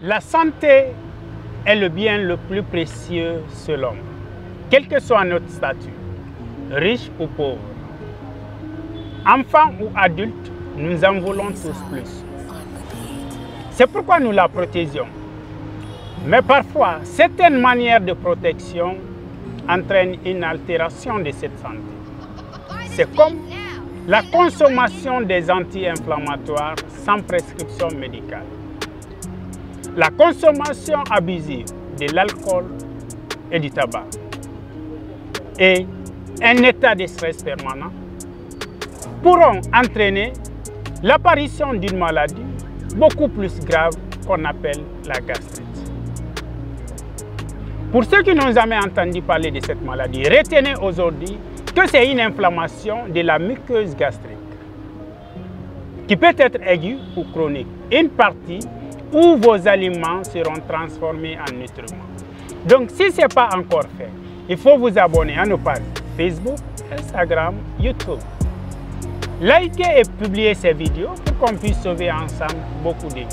La santé est le bien le plus précieux selon l'homme, quel que soit notre statut, riche ou pauvre. Enfants ou adultes, nous en voulons tous plus. C'est pourquoi nous la protégeons. Mais parfois, certaines manières de protection entraînent une altération de cette santé. C'est comme la consommation des anti-inflammatoires sans prescription médicale, la consommation abusive de l'alcool et du tabac, et un état de stress permanent pourront entraîner l'apparition d'une maladie beaucoup plus grave qu'on appelle la gastrite. Pour ceux qui n'ont jamais entendu parler de cette maladie, retenez aujourd'hui que c'est une inflammation de la muqueuse gastrique qui peut être aiguë ou chronique, une partie où vos aliments seront transformés en nutriments. Donc si ce n'est pas encore fait, il faut vous abonner à nos pages Facebook, Instagram, YouTube. Likez et publiez ces vidéos pour qu'on puisse sauver ensemble beaucoup de vies.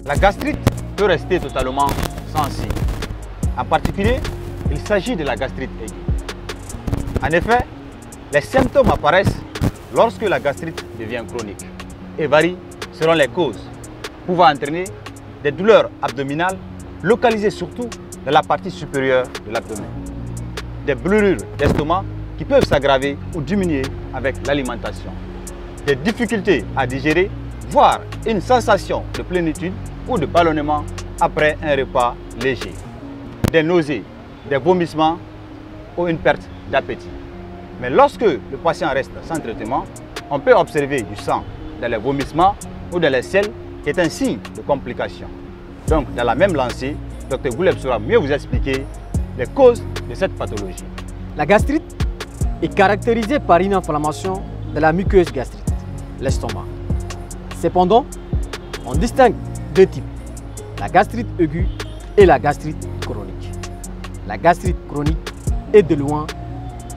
La gastrite peut rester totalement sans signe. En particulier, il s'agit de la gastrite aiguë. En effet, les symptômes apparaissent lorsque la gastrite devient chronique et varient selon les causes, pouvant entraîner des douleurs abdominales localisées surtout dans la partie supérieure de l'abdomen, des brûlures d'estomac qui peuvent s'aggraver ou diminuer avec l'alimentation, des difficultés à digérer, voire une sensation de plénitude ou de ballonnement après un repas léger, des nausées, des vomissements ou une perte d'appétit. Mais lorsque le patient reste sans traitement, on peut observer du sang dans les vomissements ou dans les selles qui est un signe de complication. Donc, dans la même lancée, Dr Gouleb saura mieux vous expliquer les causes de cette pathologie. La gastrite est caractérisée par une inflammation de la muqueuse gastrique, l'estomac. Cependant, on distingue deux types, la gastrite aiguë et la gastrite chronique. La gastrite chronique est de loin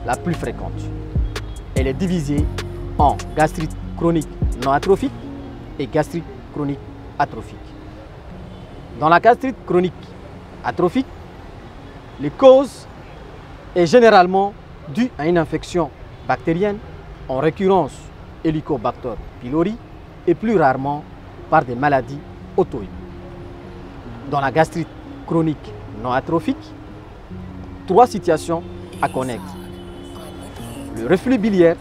la plus fréquente. Elle est divisée en gastrite chronique non atrophique et gastrite chronique atrophique. Dans la gastrite chronique atrophique, les causes est généralement due à une infection bactérienne, en récurrence Helicobacter pylori, et plus rarement par des maladies auto-immunes. Dans la gastrite chronique non atrophique, trois situations à connaître: le reflux biliaire,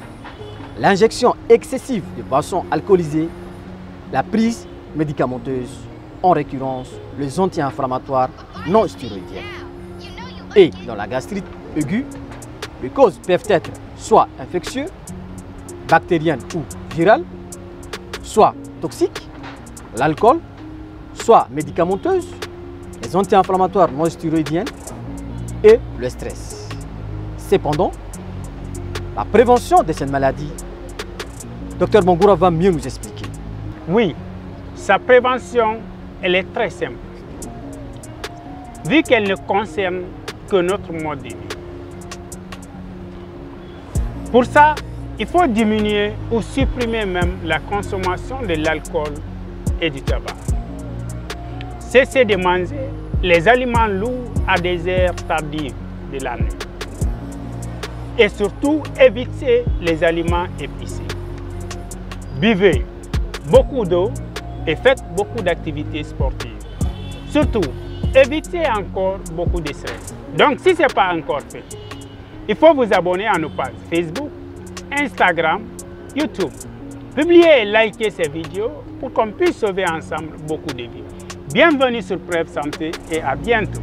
l'injection excessive de boissons alcoolisées, la prise médicamenteuse, en récurrence les anti-inflammatoires non stéroïdiens. Et dans la gastrite aiguë, les causes peuvent être soit infectieuses, bactériennes ou virales, soit toxiques, l'alcool, soit médicamenteuses, les anti-inflammatoires non stéroïdiennes et le stress. Cependant, la prévention de cette maladie, Dr Bangoura va mieux nous expliquer. Oui, sa prévention, elle est très simple, vu qu'elle ne concerne que notre mode de vie. Pour ça, il faut diminuer ou supprimer même la consommation de l'alcool et du tabac. Cesser de manger les aliments lourds à des heures tardives de la nuit. Et surtout, éviter les aliments épicés. Buvez beaucoup d'eau et faites beaucoup d'activités sportives. Surtout, évitez encore beaucoup de stress. Donc, si ce n'est pas encore fait, il faut vous abonner à nos pages Facebook, Instagram, YouTube. Publiez et likez ces vidéos pour qu'on puisse sauver ensemble beaucoup de vies. Bienvenue sur Preuve Santé et à bientôt.